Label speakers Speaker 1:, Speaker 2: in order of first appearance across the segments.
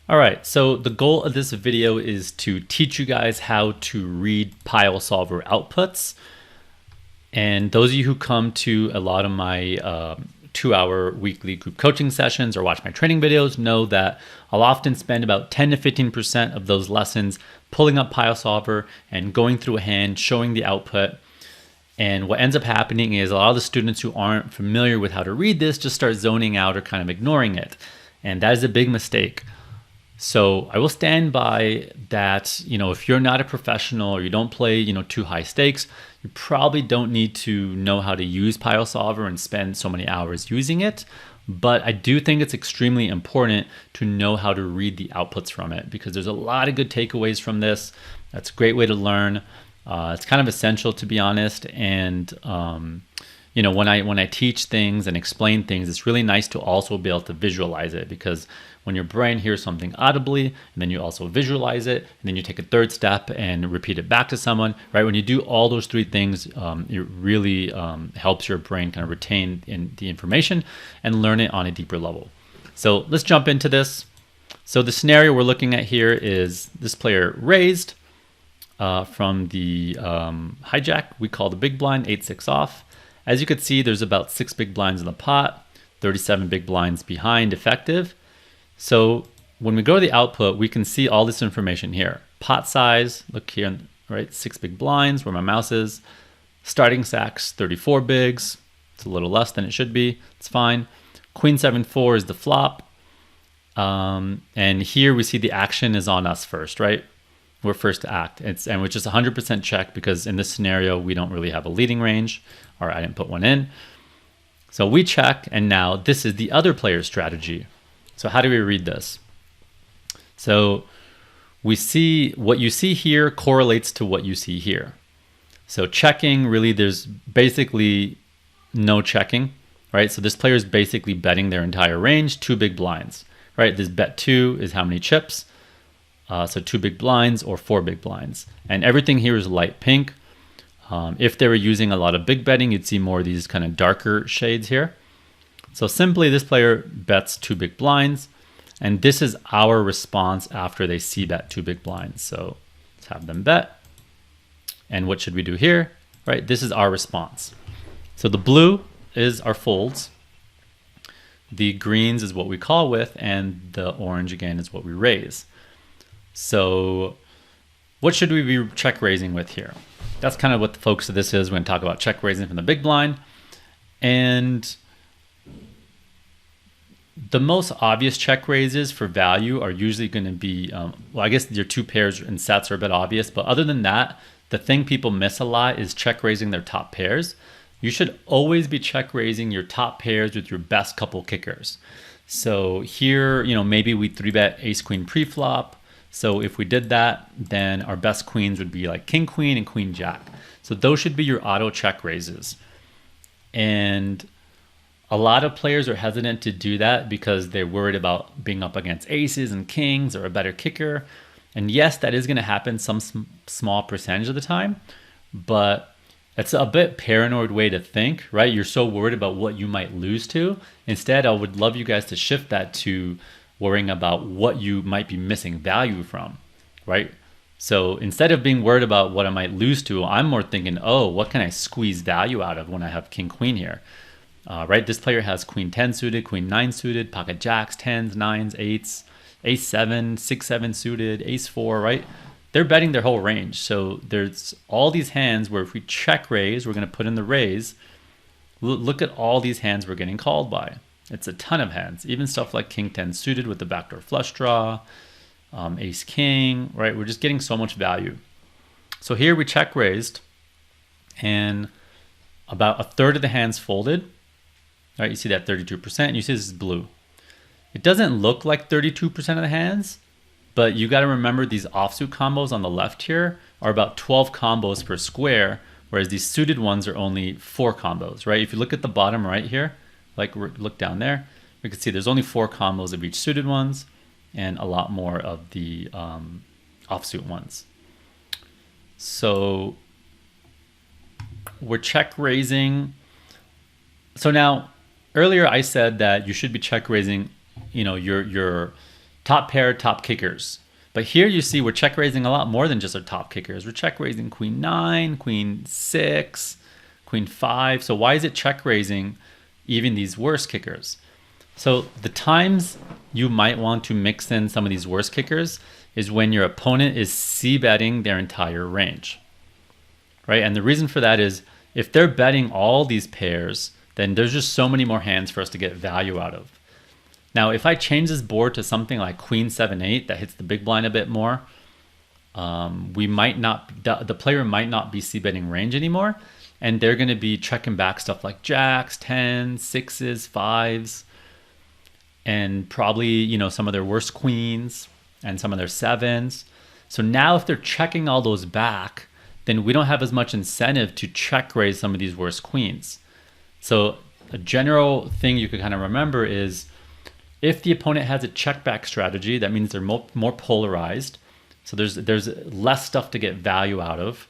Speaker 1: All right, so the goal of this video is to teach you guys how to read PioSolver outputs. And those of you who come to a lot of my 2-hour weekly group coaching sessions or watch my training videos know that I'll often spend about 10 to 15% of those lessons pulling up PioSolver and going through a hand, showing the output. And what ends up happening is a lot of the students who aren't familiar with how to read this just start zoning out or kind of ignoring it. And that is a big mistake. So I will stand by that, if you're not a professional or you don't play, too high stakes, you probably don't need to know how to use PioSolver and spend so many hours using it. But I do think it's extremely important to know how to read the outputs from it because there's a lot of good takeaways from this. That's a great way to learn. It's kind of essential, to be honest. And when I teach things and explain things, it's really nice to also be able to visualize it, because when your brain hears something audibly and then you also visualize it and then you take a third step and repeat it back to someone, right? When you do all those three things, it really helps your brain kind of retain the information and learn it on a deeper level. So let's jump into this. So the scenario we're looking at here is this player raised from the hijack. We call the big blind 8-6 off. As you can see, there's about 6 big blinds in the pot, 37 big blinds behind effective. So when we go to the output, we can see all this information here. Pot size, look here, right? 6 big blinds where my mouse is. Starting stacks, 34 bigs. It's a little less than it should be. It's fine. Queen 7-4 is the flop. And here we see the action is on us first, right? We're first to act. And which is 100% check, because in this scenario, we don't really have a leading range, or I didn't put one in. So we check, and now this is the other player's strategy. So how do we read this? So we see what you see here correlates to what you see here. So checking, really, there's basically no checking, right? So this player is basically betting their entire range, 2 big blinds, right? This bet 2 is how many chips? So 2 big blinds or 4 big blinds. And everything here is light pink. If they were using a lot of big betting, you'd see more of these kind of darker shades here. So simply this player bets 2 big blinds, and this is our response after they see bet 2 big blinds. So let's have them bet. And what should we do here? Right, this is our response. So the blue is our folds. The greens is what we call with, and the orange again is what we raise. So what should we be check raising with here? That's kind of what the focus of this is. We're going to talk about check raising from the big blind. And the most obvious check raises for value are usually going to be, well, I guess your 2 pairs and sets are a bit obvious, but other than that, the thing people miss a lot is check raising their top pairs. You should always be check raising your top pairs with your best couple kickers. So here, maybe we 3-bet ace queen pre-flop. So if we did that, then our best queens would be like king queen and queen jack. So those should be your auto check raises. And a lot of players are hesitant to do that because they're worried about being up against aces and kings or a better kicker. And yes, that is going to happen some small percentage of the time, but it's a bit paranoid way to think, right? You're so worried about what you might lose to. Instead, I would love you guys to shift that to worrying about what you might be missing value from, right? So instead of being worried about what I might lose to, I'm more thinking, oh, what can I squeeze value out of when I have king queen here? Right, this player has queen 10 suited, queen 9 suited, pocket jacks, 10s, 9s, 8s, ace 7, 6, 7 suited, ace 4, right? They're betting their whole range. So there's all these hands where if we check raise, we're going to put in the raise. Look at all these hands we're getting called by. It's a ton of hands, even stuff like king 10 suited with the backdoor flush draw, ace king, right? We're just getting so much value. So here we check raised, and about a third of the hands folded. Right, you see that 32%, and you see this is blue. It doesn't look like 32% of the hands, but you got to remember these offsuit combos on the left here are about 12 combos per square, whereas these suited ones are only 4 combos, right? If you look at the bottom right here, like look down there, we can see there's only 4 combos of each suited ones and a lot more of the offsuit ones. So we're check raising. So now, earlier I said that you should be check raising, your top pair, top kickers. But here you see we're check raising a lot more than just our top kickers. We're check raising queen 9, queen 6, queen 5. So why is it check raising even these worse kickers? So the times you might want to mix in some of these worse kickers is when your opponent is c-betting their entire range, right? And the reason for that is if they're betting all these pairs, then there's just so many more hands for us to get value out of. Now, if I change this board to something like queen 7-8 that hits the big blind a bit more, we might not, the player might not be c-betting range anymore, and they're going to be checking back stuff like jacks, 10s, 6s, 5s, and probably, you know, some of their worst queens and some of their 7s. So now if they're checking all those back, then we don't have as much incentive to check raise some of these worst queens. So a general thing you could kind of remember is if the opponent has a check back strategy, that means they're more polarized. So there's less stuff to get value out of.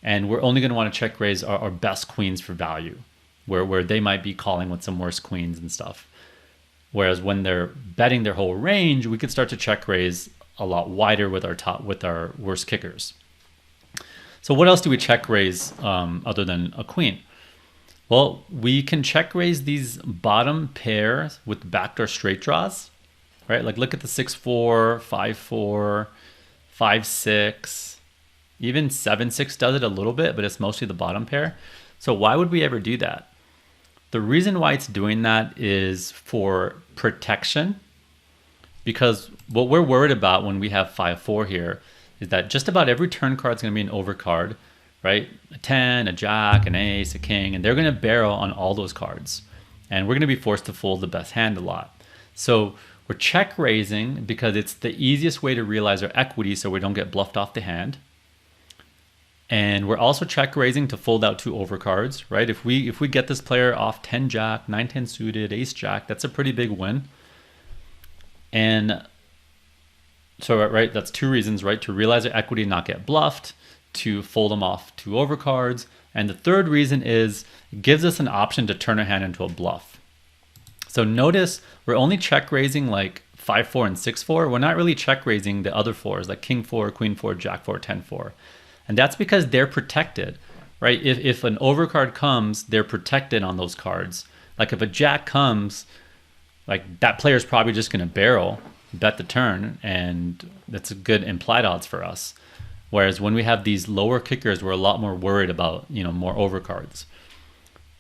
Speaker 1: And we're only going to want to check raise our best queens for value, where they might be calling with some worse queens and stuff. Whereas when they're betting their whole range, we could start to check raise a lot wider with our worst kickers. So what else do we check raise other than a queen? Well, we can check raise these bottom pairs with backdoor straight draws, right? Like look at the 6-4, 5-4, 5-6, even 7-6 does it a little bit, but it's mostly the bottom pair. So why would we ever do that? The reason why it's doing that is for protection, because what we're worried about when we have 5-4 here is that just about every turn card is going to be an overcard, right? A 10, a jack, an ace, a king, and they're going to barrel on all those cards. And we're going to be forced to fold the best hand a lot. So we're check raising because it's the easiest way to realize our equity so we don't get bluffed off the hand. And we're also check raising to fold out 2 overcards, right? If we get this player off 10 jack, 9-10 suited, ace jack, that's a pretty big win. And so, right, that's 2 reasons, right? To realize our equity and not get bluffed, to fold them off 2 overcards. And the third reason is it gives us an option to turn our hand into a bluff. So notice we're only check raising like 5-4 and 6-4. We're not really check raising the other 4s like king 4, queen 4, jack 4, 10-4. And that's because they're protected, right? If an overcard comes, they're protected on those cards. Like if a jack comes, like that player is probably just going to barrel, bet the turn, and that's a good implied odds for us. Whereas when we have these lower kickers, we're a lot more worried about, you know, more overcards.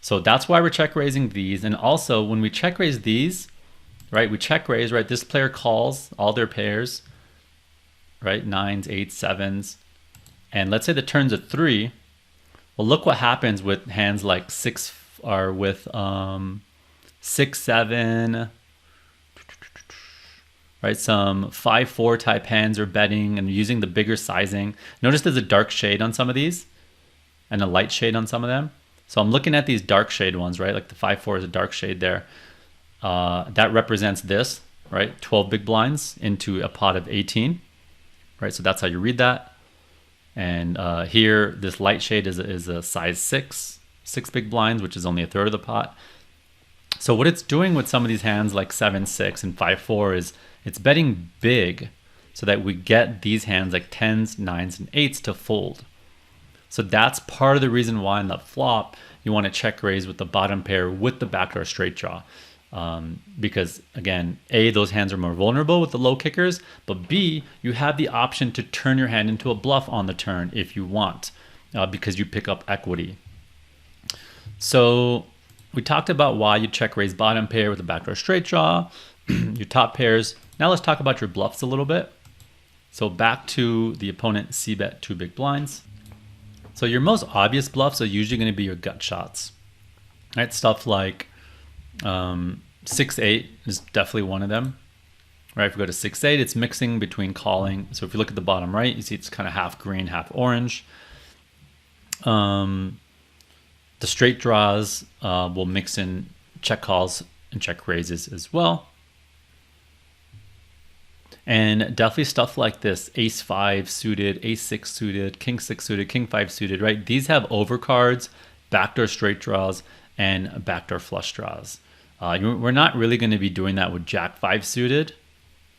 Speaker 1: So that's why we're check raising these. And also when we check raise these, right, we check raise, right? This player calls all their pairs, right? 9s, 8s, 7s. And let's say the turn's a 3. Well, look what happens with hands like 6 or with 6, 7, right? Some 5-4 type hands are betting and using the bigger sizing. Notice there's a dark shade on some of these and a light shade on some of them. So I'm looking at these dark shade ones, right? Like the 5-4 is a dark shade there. That represents this, right? 12 big blinds into a pot of 18, right? So that's how you read that. And here, this light shade is a size 6 big blinds, which is only a third of the pot. So what it's doing with some of these hands like 7-6 and 5-4 is it's betting big so that we get these hands like 10s, 9s, and 8s to fold. So that's part of the reason why in the flop you want to check raise with the bottom pair with the backdoor straight draw. Because again, A, those hands are more vulnerable with the low kickers, but B, you have the option to turn your hand into a bluff on the turn if you want, because you pick up equity. So we talked about why you check raise bottom pair with a backdoor straight draw, your top pairs. Now let's talk about your bluffs a little bit. So back to the opponent c-bet 2 big blinds. So your most obvious bluffs are usually going to be your gut shots, right? Stuff like 6-8 is definitely one of them, right? If we go to 6-8, it's mixing between calling. So if you look at the bottom right, you see it's kind of half green, half orange. The straight draws will mix in check calls and check raises as well. And definitely stuff like this, ace 5 suited, ace 6 suited, king 6 suited, king 5 suited, right? These have overcards, backdoor straight draws, and backdoor flush draws. We're not really going to be doing that with jack 5 suited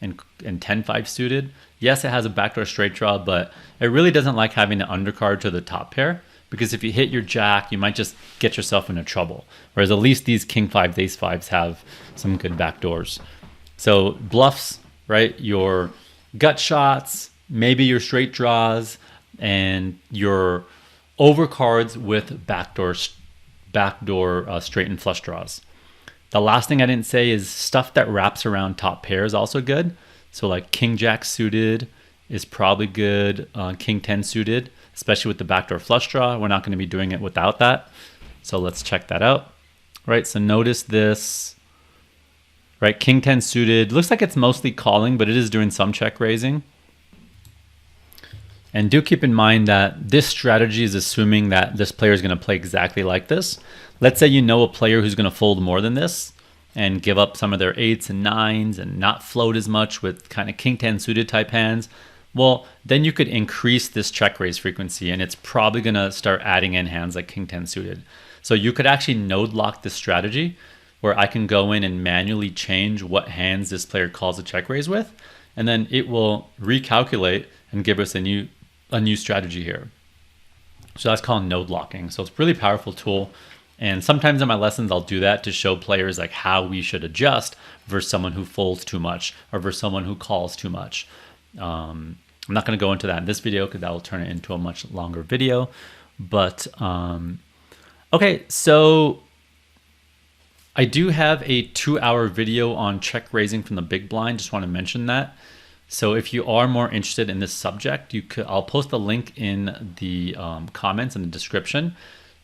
Speaker 1: and 10-5 suited. Yes, it has a backdoor straight draw, but it really doesn't like having an undercard to the top pair, because if you hit your jack, you might just get yourself into trouble. Whereas at least these king fives, ace fives have some good backdoors. So bluffs, right? Your gut shots, maybe your straight draws, and your overcards with backdoor straight and flush draws. The last thing I didn't say is stuff that wraps around top pair is also good. So like king jack suited is probably good. King 10 suited, especially with the backdoor flush draw. We're not going to be doing it without that. So let's check that out. Right, so notice this. Right, king 10 suited. Looks like it's mostly calling, but it is doing some check raising. And do keep in mind that this strategy is assuming that this player is going to play exactly like this. Let's say you know a player who's going to fold more than this and give up some of their 8s and 9s and not float as much with kind of king 10 suited type hands. Well, then you could increase this check raise frequency, and it's probably going to start adding in hands like king 10 suited. So you could actually node lock this strategy where I can go in and manually change what hands this player calls a check raise with, and then it will recalculate and give us a new strategy here. So that's called node locking. So it's a really powerful tool. And sometimes in my lessons, I'll do that to show players like how we should adjust versus someone who folds too much or versus someone who calls too much. I'm not going to go into that in this video because that will turn it into a much longer video. But okay, so I do have a 2-hour video on check raising from the big blind. Just want to mention that. So if you are more interested in this subject, I'll post a link in the comments in the description.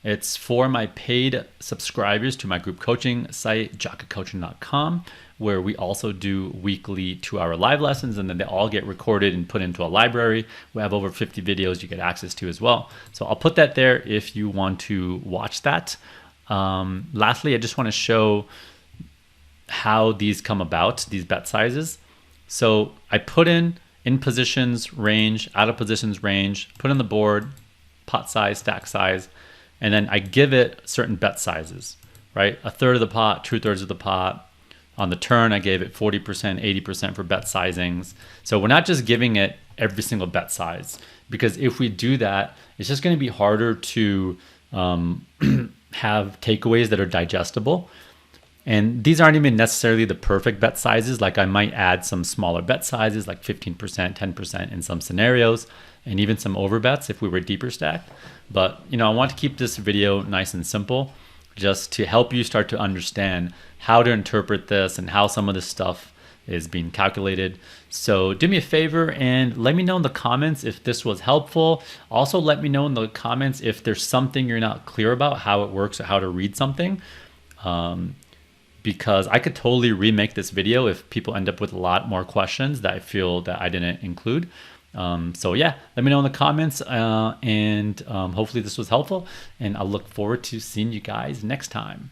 Speaker 1: It's for my paid subscribers to my group coaching site, jakacoaching.com, where we also do weekly 2-hour live lessons, and then they all get recorded and put into a library. We have over 50 videos you get access to as well. So I'll put that there if you want to watch that. Lastly, I just want to show how these come about, these bet sizes. So I put in positions range, out of positions range, put in the board, pot size, stack size, and then I give it certain bet sizes, right? A third of the pot, 2/3 of the pot. On the turn, I gave it 40%, 80% for bet sizings. So we're not just giving it every single bet size, because if we do that, it's just going to be harder to have takeaways that are digestible. And these aren't even necessarily the perfect bet sizes. Like I might add some smaller bet sizes, like 15%, 10% in some scenarios, and even some overbets if we were deeper stacked. But I want to keep this video nice and simple, just to help you start to understand how to interpret this and how some of this stuff is being calculated. So do me a favor and let me know in the comments if this was helpful. Also, let me know in the comments if there's something you're not clear about, how it works or how to read something. Because I could totally remake this video if people end up with a lot more questions that I feel that I didn't include. So yeah, let me know in the comments, and hopefully this was helpful, and I'll look forward to seeing you guys next time.